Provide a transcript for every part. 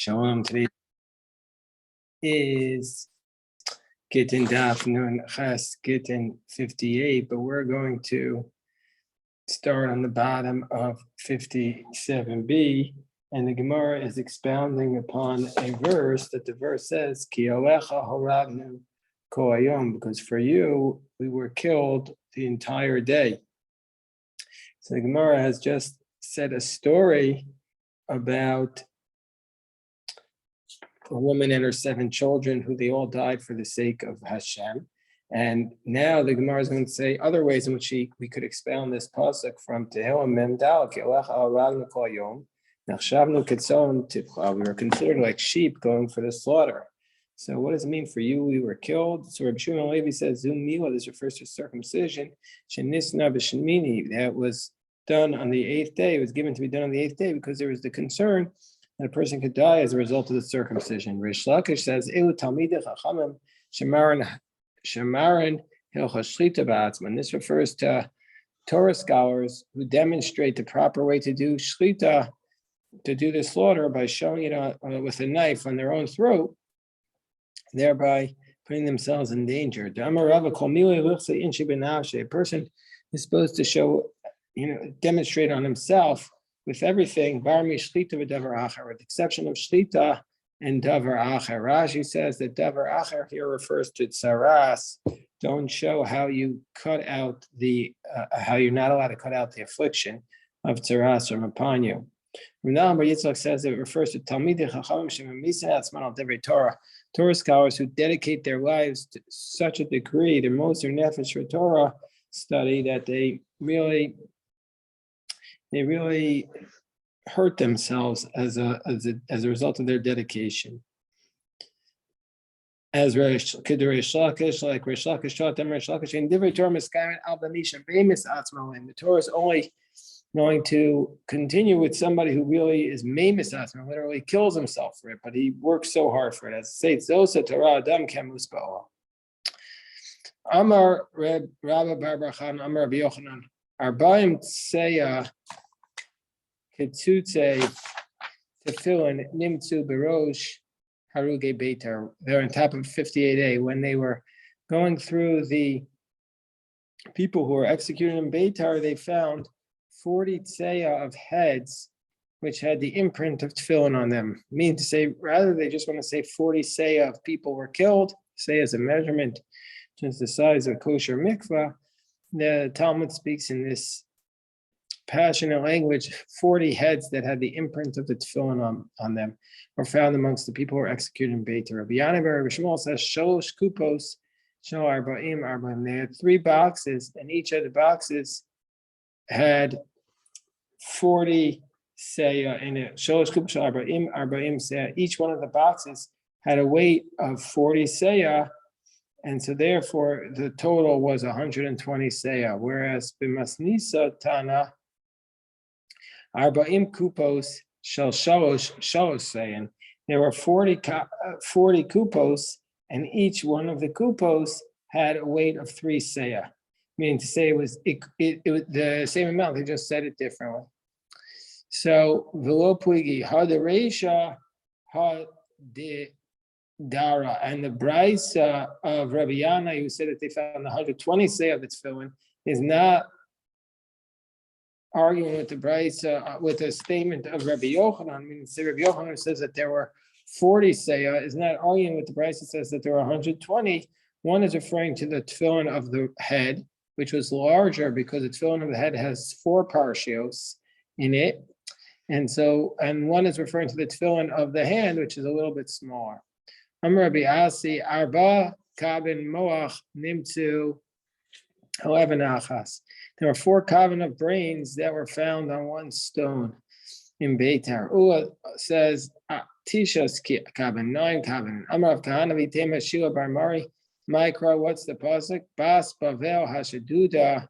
Shalom. Today is Gittin Daf Nun Ches Gittin 58, but we're going to start on the bottom of 57b, and the Gemara is expounding upon a verse that the verse says, Ki alecha horadnu kol hayom, because for you we were killed the entire day. So the Gemara has just said a story about a woman and her 7 children who they all died for the sake of Hashem. And now the Gemara is going to say other ways in which we could expound this pasuk from Tehillim Mem Dal. We were considered like sheep going for the slaughter. So what does it mean for you? We were killed. So Rabbi Shimon Levi says, Zum Mila, this refers to circumcision. Shenisna b'Shemini, that was done on the 8th day. It was given to be done on the 8th day because there was the concern that a person could die as a result of the circumcision. Rish Lakish says, Elu Talmidei Chachamim Shemarin Hilchos Shlita B'Atzman. This refers to Torah scholars who demonstrate the proper way to do Shlita, to do the slaughter, by showing it with a knife on their own throat, thereby putting themselves in danger. A person is supposed to show, demonstrate on himself with everything, bar mi shlita v'davar acher, with the exception of shlita and davar acher. Rashi says that davar acher here refers to tsaras. Don't show how you cut out how you're not allowed to cut out the affliction of tsaras from upon you. Bar Yitzchak says that it refers to Talmidei Chachamim shemamisin atzman al divrei Torah. Torah scholars who dedicate their lives to such a degree, their most their nefesh for Torah study, that they really hurt themselves as a result of their dedication. As Rish Lakish, like Rish Lakish taught them, Rish Lakish in Divrei Torah Miskayim al Bamisha Bemis Atzmalim. The Torah is only going to continue with somebody who really is Memis Atzmalim, literally kills himself for it, but he works so hard for it. As it says, Zosa Torah Adam Kemus Ba'ah. Amar Rabbi Bar Bachan, Amar Rabbi Yochanan, Arbaim Tseya Ketzutze Tefillin Nimtzu Berosh Haruge Beitar. They're on top of 58a. When they were going through the people who were executed in Beitar, they found 40 tseya of heads which had the imprint of tefillin on them. Meaning to say, rather they just want to say 40 tseya of people were killed, say as a measurement, just the size of a kosher mikvah. The Talmud speaks in this passionate language. 40 heads that had the imprint of the tefillin on them were found amongst the people who were executed in Beit. Rabbi Yanaber, Rabbi Shmuel says, Sholosh kupos, Shol arba'im arba'im. They had 3 boxes, and each of the boxes had 40 seya in it. Sholosh kupos shel arba'im arba'im seya. Each one of the boxes had a weight of 40 seya, and so therefore the total was 120 seya. Whereas b'masnisa tana arba'im kupos shel shalosh seyan. There were 40 kupos, and each one of the kupos had a weight of 3 seya. Meaning to say it was the same amount. They just said it differently. So v'lo puigi ha de reisha ha de dara, and the brisa of Rabbi Yana, who said that they found 120 seya of the tefillin, is not arguing with the brisa with a statement of Rabbi Yochanan. I mean, Rabbi Yochanan says that there were 40 seya, is not arguing with the brisa says that there were 120. One is referring to the tefillin of the head, which was larger because the tefillin of the head has 4 parshios in it. And one is referring to the tefillin of the hand, which is a little bit smaller. Amar Rabbi Asi, Arba Kabin Moach Nimtzu 11 Achas. There were 4 kavin of brains that were found on 1 stone in Beitar. Ua says, Tishas kavin, 9 kavin. Amar of Kahana Vitema Shila Bar Mari. Mikra, what's the pasuk? Bas Bavel Hashaduda,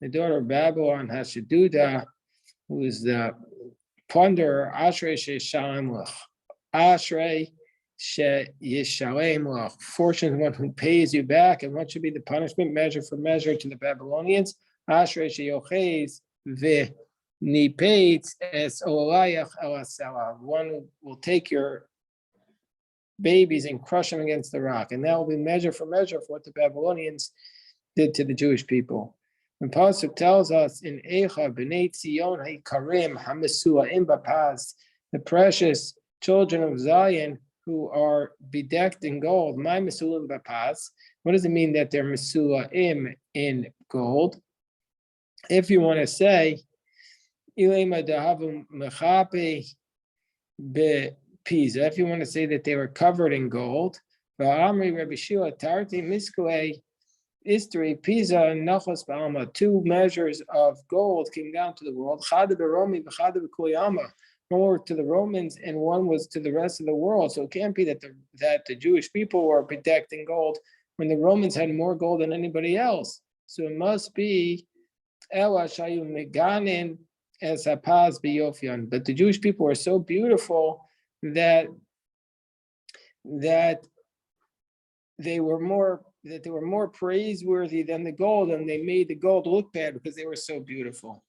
the daughter of Babylon Hashaduda, who is the plunderer. Ashrei Sheshalem Lach. Ashrei Sheyishalem Lach. Fortunate one who pays you back. And what should be the punishment? Measure for measure to the Babylonians. Ashrei Sheyochez Nipetz es olayach elasela. One will take your babies and crush them against the rock, and that will be measure for what the Babylonians did to the Jewish people. And Pasuk tells us in Eicha b'nei Tzion ha'ikarim ha'mesua'im b'paz, the precious children of Zion who are bedecked in gold. My mesua'im b'paz. What does it mean that they're mesua'im in gold? If you want to say ilema dahavu mechape be Pisa, if you want to say that they were covered in gold, Va'amri Rabbi Shua Tarti Miskue Istri Pisa and Nachos Ba'alma, 2 measures of gold came down to the world. Chada Baromi V'chada B'Kuyama. One were to the Romans and one was to the rest of the world. So it can't be that the Jewish people were bedecked in gold when the Romans had more gold than anybody else. So it must be Ela Shayu Meganin as Hapaz B'Yofian. But the Jewish people were so beautiful that they were more praiseworthy than the gold, and they made the gold look bad because they were so beautiful.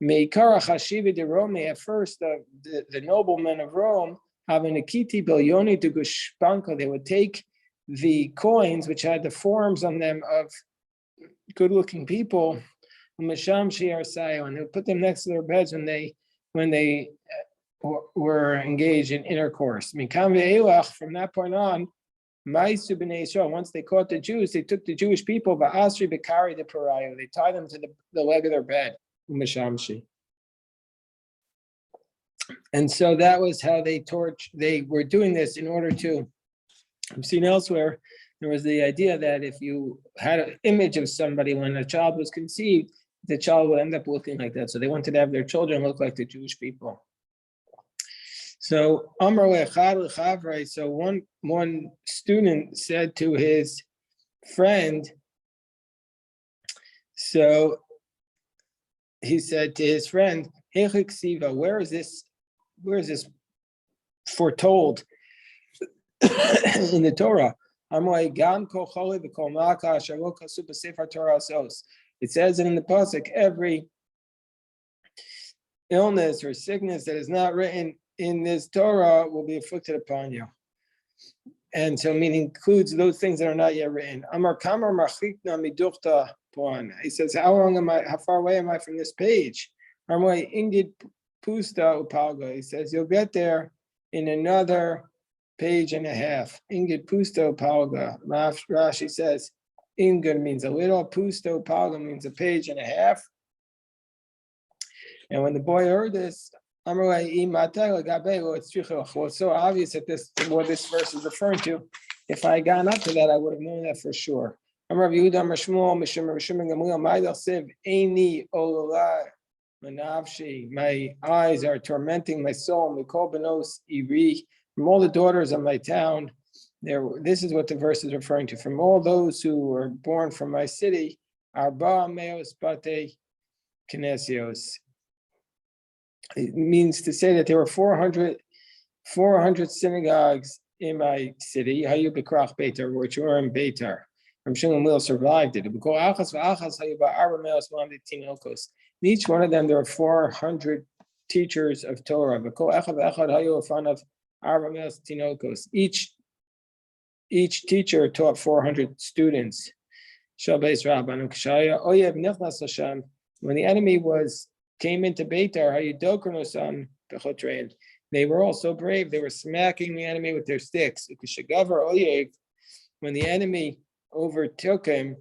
Meikara Chashiva de Rome, at first the noblemen of Rome, having a kiti bilyoni to gushpanka, they would take the coins which had the forms on them of good-looking people, and they would put them next to their beds when they were engaged in intercourse. From that point on, once they caught the Jews, they took the Jewish people, they tied them to the leg of their bed. And so that was how they were doing this in order to, I've seen elsewhere, there was the idea that if you had an image of somebody when a child was conceived, the child would end up looking like that. So they wanted to have their children look like the Jewish people. So so one student said to his friend, so he said to his friend, where is this foretold in the Torah? It says it in the pasuk, every illness or sickness that is not written in this Torah will be afflicted upon you. And so it includes those things that are not yet written. Amar kamar machikna midukta poan. He says, how far away am I from this page? Armoy ingid pusta upalga. He says, you'll get there in another page and a half. Ingid pusta upalga. Rashi says, ingid means a little, pusta upalga means a page and a half. And when the boy heard this, it's so obvious that what this verse is referring to. If I had gone up to that, I would have known that for sure. My eyes are tormenting my soul. From all the daughters of my town, this is what the verse is referring to. From all those who were born from my city, Arba Meos Bate Kinesios. It means to say that there were 400 synagogues in my city, which were in Beitar. Shimon survived it. In each one of them, there were 400 teachers of Torah. Each teacher taught 400 students. When the enemy came into Beitar, they were all so brave, they were smacking the enemy with their sticks. When the enemy overtook him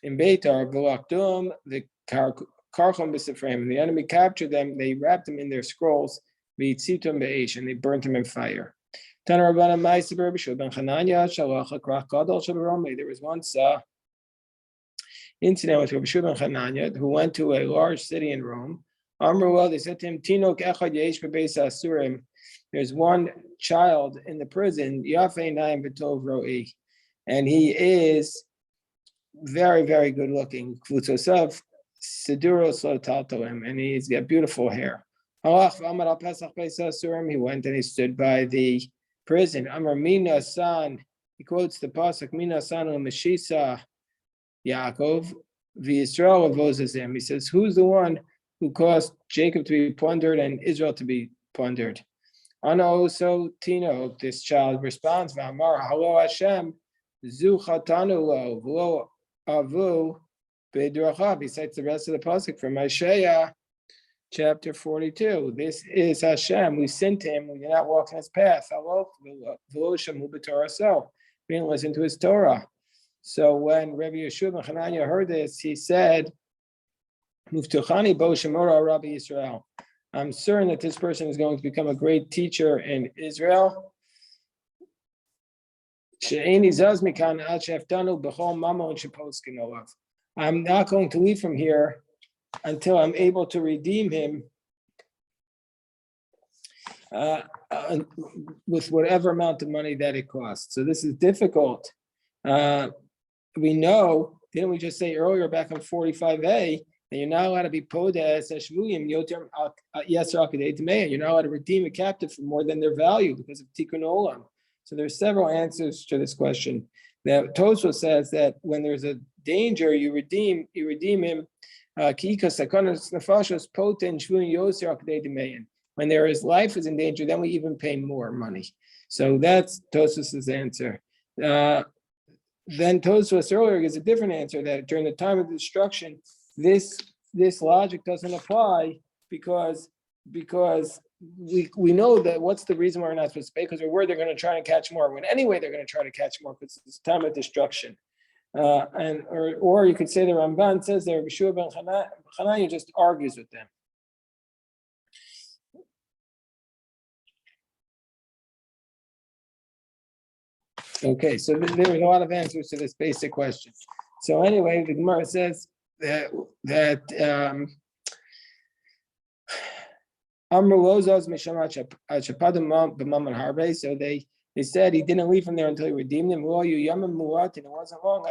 in Beitar, and the enemy captured them, they wrapped them in their scrolls, and they burnt them in fire. There was once incident with Rabbi Shua ben Chananya, who went to a large city in Rome. They said to him, there's one child in the prison, and he is very, very good looking. And he's got beautiful hair. He went and he stood by the prison. Amar Mina San, he quotes the pasuk, Mina San Meshisa Yaakov, the Israel of Moses. He says, who's the one who caused Jacob to be plundered and Israel to be plundered. Ana also Tino, this child responds, V'amar Halo Hashem, Zu Chatanu Lo, V'lo Avu B'drachav. He cites the rest of the pasuk from Isaiah chapter 42. This is Hashem. We sent him. We did not walk in his path. We didn't listen to his Torah. So when Rabbi Yeshua ben Hananiah heard this, he said, Muftuchani bo shemora Rabbi Israel. I'm certain that this person is going to become a great teacher in Israel. I'm not going to leave from here until I'm able to redeem him with whatever amount of money that it costs. So this is difficult. We know, didn't we just say earlier back on 45a, that you're not allowed to be podes ashvuyim yoter yasser akadei tmeya. You're not allowed to redeem a captive for more than their value because of tikkun olam. So there's several answers to this question. Now Tosfos says that when there's a danger, you redeem him. When there is life is in danger, then we even pay more money. So that's Tosfos' answer. Then Tosfos earlier gives a different answer that during the time of destruction, this logic doesn't apply because we know that what's the reason why we're not supposed to pay? Because we're worried they're going to try to catch more. When anyway they're going to try to catch more because it's time of destruction. Or you could say the Ramban says there, Yeshua ben Hananiah just argues with them. Okay, so there's a lot of answers to this basic question. So anyway, the Gemara says that so they said he didn't leave from there until he redeemed him. And it wasn't long.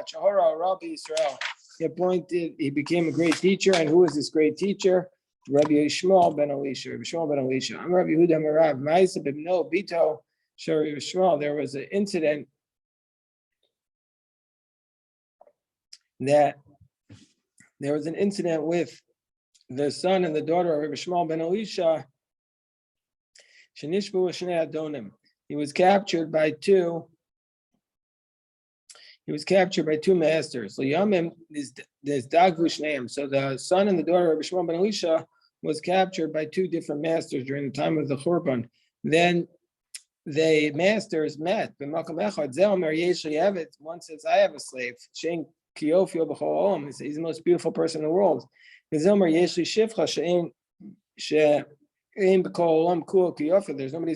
He became a great teacher. And who is this great teacher? Rabbi Yishmael ben Elisha. I'm Rabbi Yehuda Merav. Ma'isa b'bno bito shari Yishmael. There was an incident with the son and the daughter of Rabbi Yishmael ben Elisha. Shenishbu v'shnei adonim. He was captured by two masters. So the son and the daughter of Rabbi Yishmael ben Elisha was captured by two different masters during the time of the Churban. Then the masters met. One says, I have a slave. He's the most beautiful person in the world. There's nobody as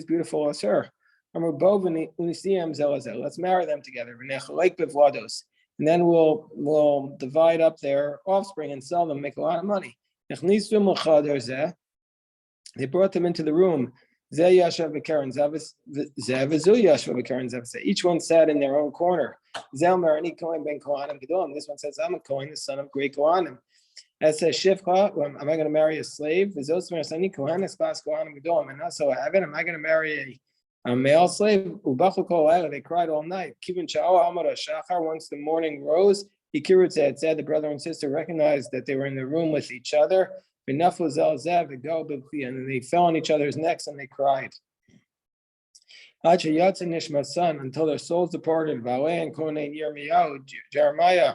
beautiful as her. Let's marry them together. And then we'll divide up their offspring and sell them, make a lot of money. They brought them into the room. Each one sat in their own corner. This one says, I'm a Kohen, the son of great Kohanim. That says, Shifcha, am I going to marry a slave? And also, am I going to marry a male slave? They cried all night. Once the morning rose, it said the brother and sister recognized that they were in the room with each other. And they fell on each other's necks and they cried. Until their souls departed. Jeremiah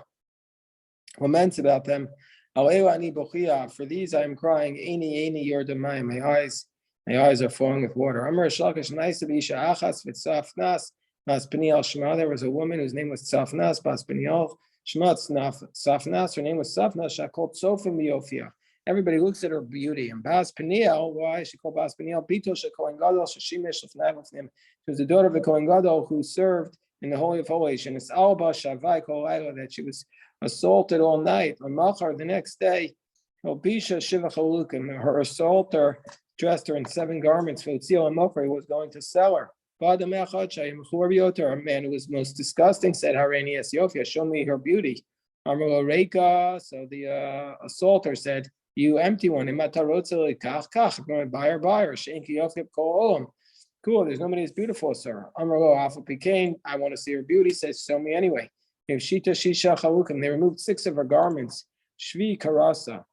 laments about them. For these I am crying. My eyes are flowing with water. There was a woman whose name was Tzafnas Bas Peniel. Safnas, her name was Safnas. She called Sophia Miofia. Everybody looks at her beauty. And Bas Peniel, why is she called Bas Peniel? Bito Kohen Gadol Sheshimish Lefnei. She was the daughter of the Kohen Gadol who served in the Holy of Holies. And it's Alba Shavai Kolayla that she was assaulted all night. On Machar, the next day, Obisha Shiva Chalukim, her assaulter dressed her in 7 garments. Fotzil and Mokri was going to sell her. A man who was most disgusting said, Harani Yofia, show me her beauty. So the assaulter said, you empty one. I'm going to buy her. Cool, there's nobody as beautiful as her. I want to see her beauty. Says, show me anyway. They removed 6 of her garments. Shvi Karasa.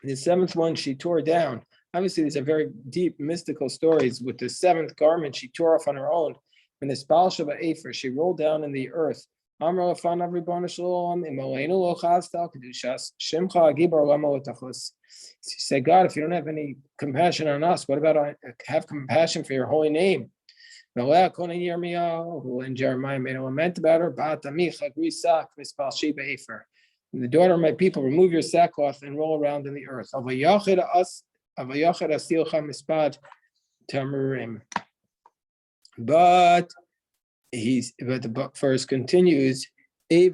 The seventh one she tore down. Obviously, these are very deep mystical stories. With the seventh garment, she tore off on her own. When the Spal Sheba Afer, she rolled down in the earth. Amar Lafanav Ribbon Shalom, Imaleinu Lo Chavstal Kedushas, Shimcha Agibor Lama L'Tachos. She said, God, if you don't have any compassion on us, what about have compassion for your holy name? Noah Kohen Yirmiyahu, who in Jeremiah made a lament about her, Ba'at Amicha Grisak Mispal Sheba Afer. The daughter of my people, remove your sackcloth and roll around in the earth. But the book verse continues, a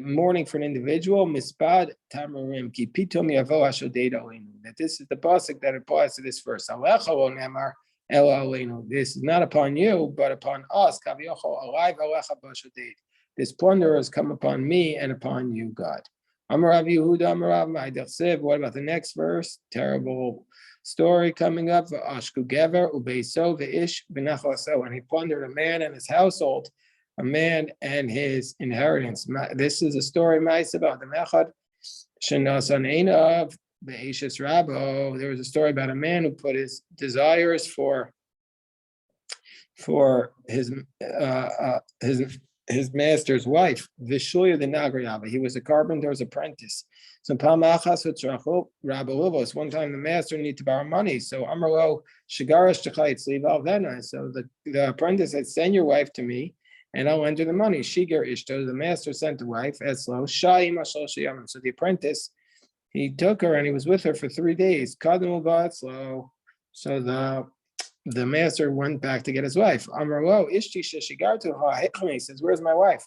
mourning for an individual, mispad tamarim ki pitom yavo hashoded aleinu. That this is the pasuk that applies to this verse. Alecha lo nemar ela aleinu. This is not upon you, but upon us. Kaviyachol alive alecha b'shoded. This plunder has come upon me and upon you, God. Amarav Yehuda, Amarav Ma'idachsev. What about the next verse? Terrible story coming up. V'ashku gever ubeiso ve'ish b'nachaso. And he plundered a man and his household, a man and his inheritance. This is a story about the Mechad. Shenasan einav be'ishes rabo. There was a story about a man who put his desires for his master's wife, Vishuya the Nagriyava. He was a carpenter's apprentice. So one time the master needed to borrow money. So Amrlo Shigarash Vena. So the apprentice said, send your wife to me and I'll lend her the money. Shigar Ishto, the master sent the wife, Eslo, Shai. So the apprentice, he took her and he was with her for 3 days. So the master went back to get his wife. Amrlo, Ishti Shishigartu Ha. He says, where's my wife?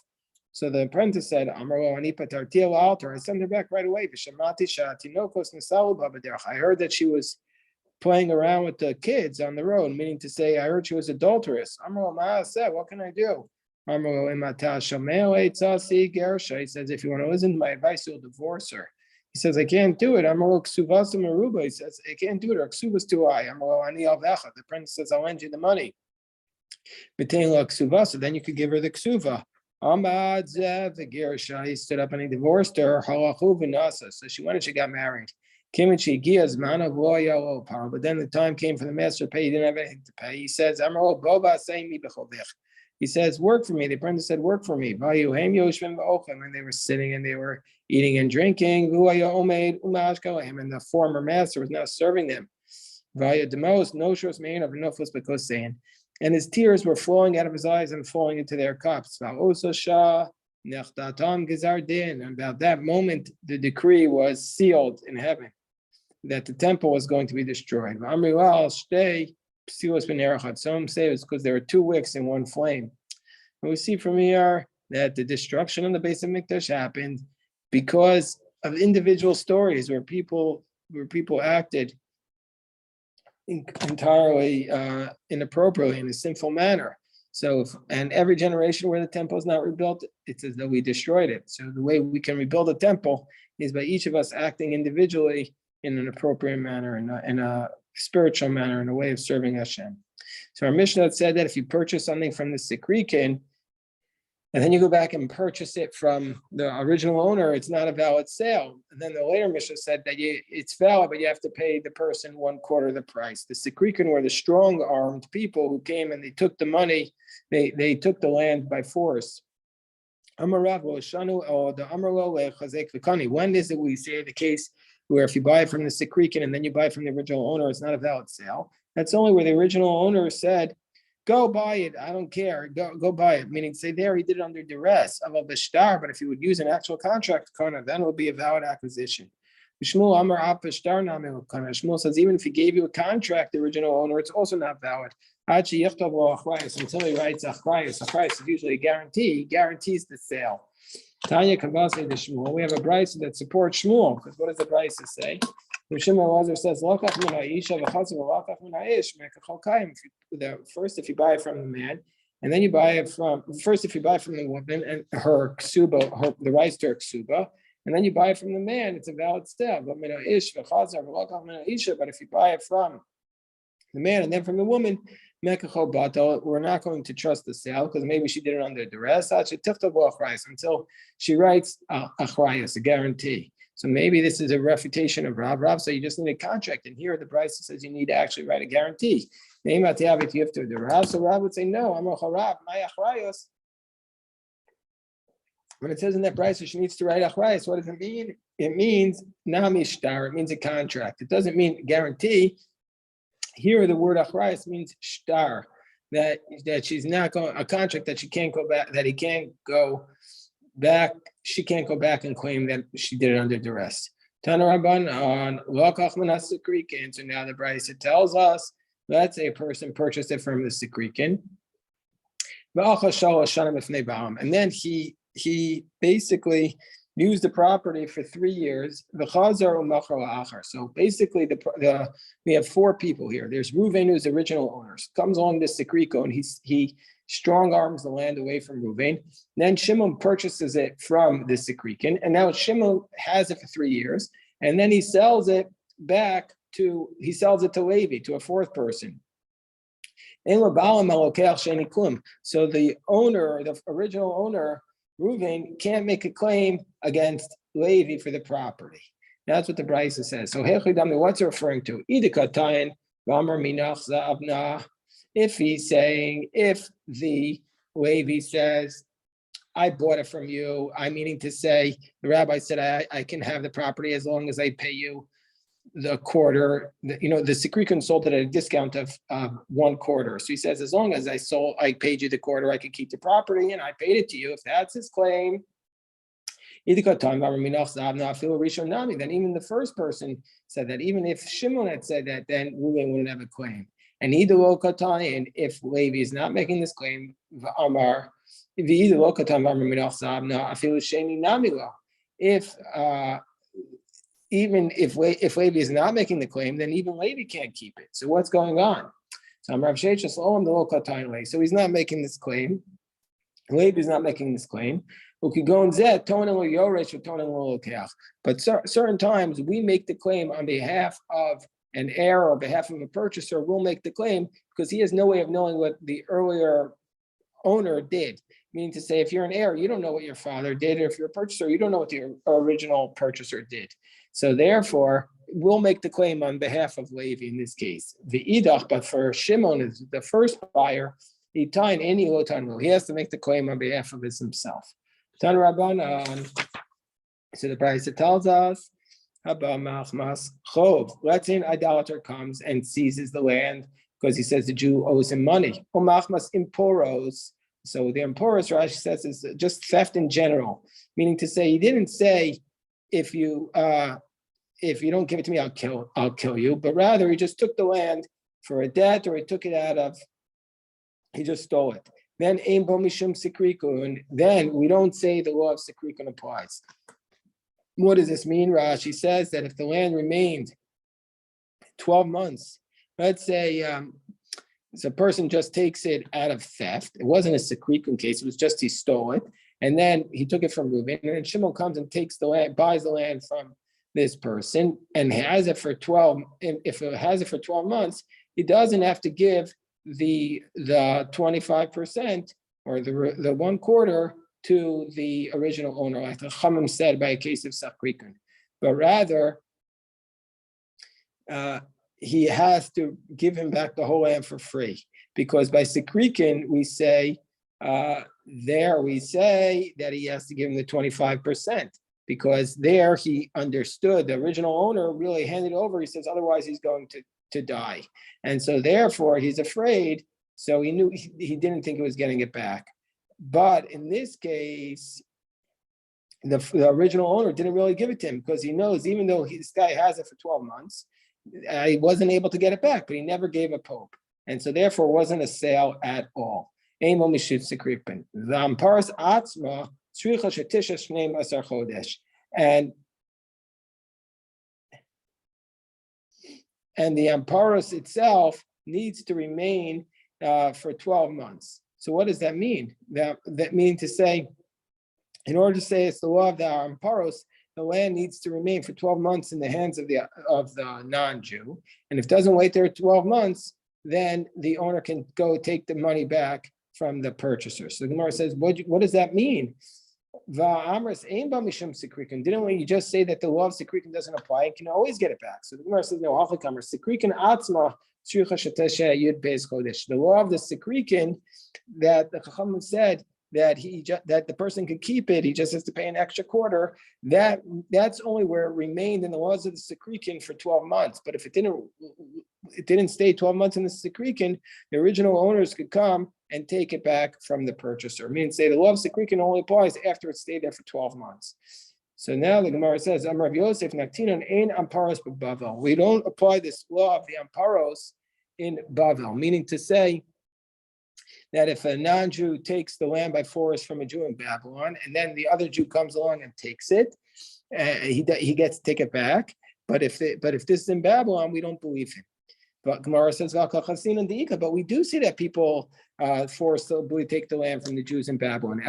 So the apprentice said, Amrlo Anipa Tartia altar. I sent her back right away. I heard that she was playing around with the kids on the road, meaning to say, I heard she was adulterous. Amrlo Ma said, what can I do? Amrlo Imata Shameo Eitzasi Gersha. He says, if you want to listen to my advice, you'll divorce her. He says, I can't do it. Amrlo Ksuvasa Maruba. He says, I can't do it. Or Ksuvas too high. Amrlo Ani Alvecha. The apprentice says, I'll lend you the money. Betain La Ksuvasa. Then you could give her the Ksuva. Amad Zev the Gersha. He stood up and he divorced her. Halachu Vinasa. So she went and she got married. Kimchi Gias Mana Voya Power. But then the time came for the master to pay. He didn't have anything to pay. He says, Amrlo Boba Saimi Bechovich. He says, work for me. The apprentice said, work for me. And they were sitting and they were eating and drinking. And the former master was now serving them. And his tears were flowing out of his eyes and falling into their cups. And about that moment, the decree was sealed in heaven that the temple was going to be destroyed. Some say it's because there are 2 wicks in one flame. And we see from here that the destruction of the base of Mikdash happened because of individual stories where people acted entirely inappropriately in a sinful manner. So, and every generation where the temple is not rebuilt, it's as though we destroyed it. So the way we can rebuild a temple is by each of us acting individually in an appropriate manner, in a spiritual manner, in a way of serving Hashem. So our Mishnah said that if you purchase something from the Sikrikin, and then you go back and purchase it from the original owner, it's not a valid sale. And then the later Mishnah said that it's valid, but you have to pay the person 1/4 of the price. The Sikrikin were the strong-armed people who came and they took the money, they took the land by force. When is it we say the case where if you buy it from the Sikrikin and then you buy it from the original owner, it's not a valid sale? That's only where the original owner said, go buy it, I don't care, go buy it. Meaning, say there, he did it under duress of a bishtar, but if you would use an actual contract, then it would be a valid acquisition. Shmuel says, even if he gave you a contract, the original owner, it's also not valid. Until he writes achrayus. Achrayus is usually a guarantee. He guarantees the sale. Tanya Kavase de Shmuel. We have a brisa that supports Shmuel, because what does the brisa say? Shmuel says, first, if you buy it from the man, and then you buy it from, first, if you buy it from the woman and her ksuba, the rights to her ksuba, and then you buy it from the man, it's a valid sale. But if you buy it from the man and then from the woman, we're not going to trust the sale because maybe she did it under duress until she writes achrayus, a guarantee. So maybe this is a refutation of Rav. So you just need a contract. And here the price says you need to actually write a guarantee. So Rav would say, no, I'm a Rav, my achrayos. When it says in that price, she needs to write achrayos, what does it mean? It means namishtar. It means a contract. It doesn't mean guarantee. Here, the word achrayos means shtar, that she's not going, a contract that she can't go back, that he can't go back. She can't go back and claim that she did it under duress. Tana Rabban on Lokach Manasakrikin. So now the Brisa tells us, let's say a person purchased it from the Sikrikin. And then he basically used the property for 3 years. So basically, we have 4 people here. There's Reuven, who's the original owner. Comes along this Sikriko, and he strong arms the land away from Reuven. Then Shimon purchases it from the Sikrikin, and now Shimon has it for 3 years, and then he sells it to Levi, to a 4th person. So the owner, the original owner, Reuven, can't make a claim against Levi for the property. That's what the Brisa says. So what's it referring to? If he's saying, if the Levi says, I bought it from you, I'm meaning to say, the rabbi said, I can have the property as long as I pay you the quarter. The Sikrikin sold it at a discount of 1 quarter. So he says, as long as I paid you the quarter, I could keep the property and I paid it to you. If that's his claim, then even the first person said that, even if Shimon had said that, then Reuven wouldn't have a claim. And if Levi is not making this claim, if Levi is not making the claim, then even Levi can't keep it. So what's going on? So he's not making this claim. Levi is not making this claim. But certain times we make the claim on behalf of an heir or on behalf of a purchaser. We'll make the claim because he has no way of knowing what the earlier owner did. Meaning to say, if you're an heir, you don't know what your father did, or if you're a purchaser, you don't know what the original purchaser did. So therefore, we'll make the claim on behalf of Levi in this case. The idach, but for Shimon, is the first buyer. He has to make the claim on behalf of himself. Tan Rabbanan. So the Brisa tells us, let's say an idolater comes and seizes the land because he says the Jew owes him money. So the imporos, Rashi says, is just theft in general, meaning to say, he didn't say, if you don't give it to me, I'll kill you, but rather he just took the land for a debt, or he took it he just stole it. Then ein bo mishum sikrikun, then we don't say the law of sikrikun applies. What does this mean? Rashi says that if the land remained 12 months, let's say so a person just takes it out of theft. It wasn't a sikrikun case, it was just he stole it, and then he took it from Reuven, and then Shimon comes and takes the land, buys the land from this person, and has it for 12. If it has it for 12 months, he doesn't have to give the 25% or the 1 quarter to the original owner, like the Chamim said by a case of Sakrikun, but rather he has to give him back the whole land for free, because by Sikrikin we say that he has to give him the 25%, because there he understood the original owner really handed over. He says otherwise he's going to die, and so therefore he's afraid. So he knew he didn't think he was getting it back. But in this case, the original owner didn't really give it to him, because he knows, even though this guy has it for 12 months, he wasn't able to get it back, but he never gave a pope. And so therefore it wasn't a sale at all. And the amparos itself needs to remain for 12 months. So what does that mean? That means to say, in order to say it's the law of the amparos, the land needs to remain for 12 months in the hands of the non-Jew. And if it doesn't wait there 12 months, then the owner can go take the money back from the purchaser. So the Gemara says, what does that mean? Didn't we just say that the law of Sikrikin doesn't apply and can always get it back? So the Gemara says, no, Sikrikin Atzma, the law of the Sikrikin that the Chacham said that that the person could keep it, he just has to pay an extra quarter. That's only where it remained in the laws of the Sikrikin for 12 months. But if it didn't stay 12 months in the Sikrikin, the original owners could come and take it back from the purchaser. Meaning, say the law of Sikrikin only applies after it stayed there for 12 months. So now the Gemara says, Amar Yosef Naktinon ein amparos b'Bavel. We don't apply this law of the amparos in Bavel, meaning to say that if a non-Jew takes the land by force from a Jew in Babylon, and then the other Jew comes along and takes it, he gets to take it back. But if this is in Babylon, we don't believe him. But Gemara says, but we do see that people forcibly take the land from the Jews in Babylon.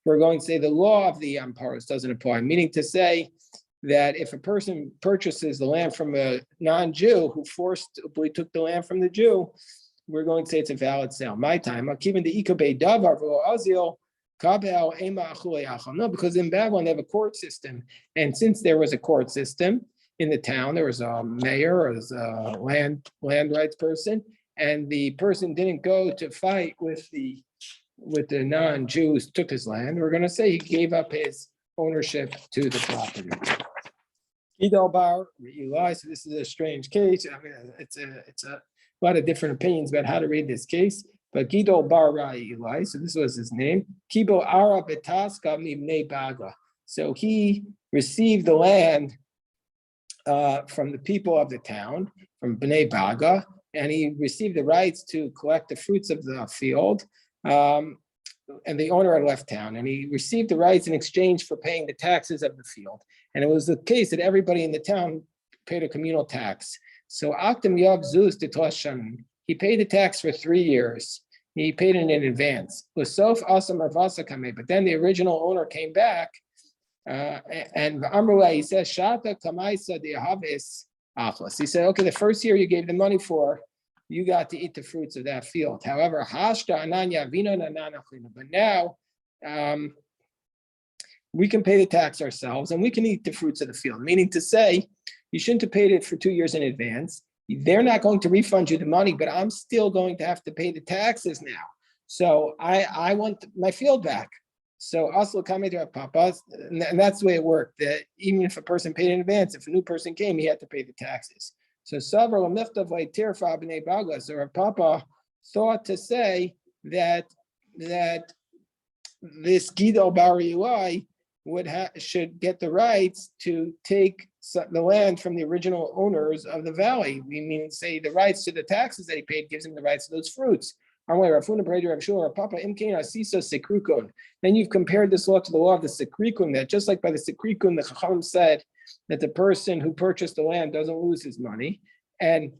We're going to say the law of the amparos doesn't apply, meaning to say that if a person purchases the land from a non-Jew who forcibly took the land from the Jew, we're going to say it's a valid sale. My time, no, because in Babylon they have a court system, and since there was a court system in the town, there was a mayor or a land rights person, and the person didn't go to fight with the non-Jews, took his land. We're going to say he gave up his ownership to the property. Gidol Bar Eli. So this is a strange case. I mean, it's a lot of different opinions about how to read this case. But Gidol Bar Eli. So this was his name. Kibo Ara Betaska Mibnei Baga. So he received the land from the people of the town, from Bnei Baga, and he received the rights to collect the fruits of the field. And the owner had left town, and he received the rights in exchange for paying the taxes of the field. And it was the case that everybody in the town paid a communal tax. So Aktam Yav Zuz Ditoshan, he paid the tax for 3 years. He paid it in advance. Usof Asam Arvasa Kame, but then the original owner came back, and Amrullah, he says, Shata Kamaisa Diahavis Achlas. He said, okay, the first year you gave the money for, you got to eat the fruits of that field. However, Hashta Ananya Vino Nananachlina. But now we can pay the tax ourselves and we can eat the fruits of the field. Meaning to say, you shouldn't have paid it for 2 years in advance. They're not going to refund you the money, but I'm still going to have to pay the taxes now. So I want my field back. So Aslo Kame to Papa, and that's the way it worked. That even if a person paid in advance, if a new person came, he had to pay the taxes. So Savra Lamiftav like Tirfa B'nei Baga. So Rav Papa thought to say that this Gidol Bar Eli should get the rights to take the land from the original owners of the valley. We mean say the rights to the taxes that he paid gives him the rights to those fruits. Then you've compared this law to the law of the Sikrikun, that just like by the Sikrikun, the Chacham said that the person who purchased the land doesn't lose his money, and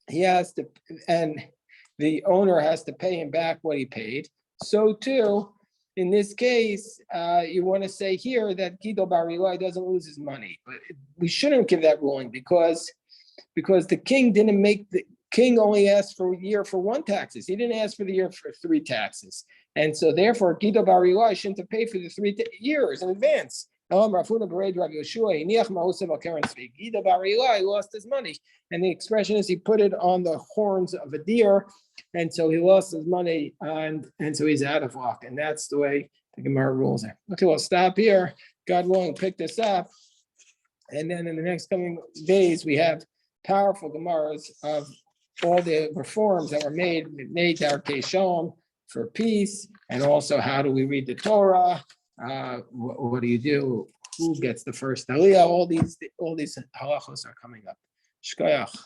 the owner has to pay him back what he paid. So too, in this case, you want to say here that Gidol Bar Eli doesn't lose his money, but we shouldn't give that ruling because the king only asked for a year for 1 taxes. He didn't ask for the year for 3 taxes. And so therefore, Gidol Bar Eli shouldn't have paid for the 3 years in advance. Gidol Bar Eli lost his money. And the expression is he put it on the horns of a deer. And so he lost his money and so he's out of luck. And that's the way the Gemara rules it. Okay, we'll stop here. God willing, pick this up. And then in the next coming days, we have powerful Gemaras of all the reforms that were made Darkei Shalom for peace, and also how do we read the Torah? What do you do? Who gets the first aliyah? All these halachos are coming up. Shkoyach.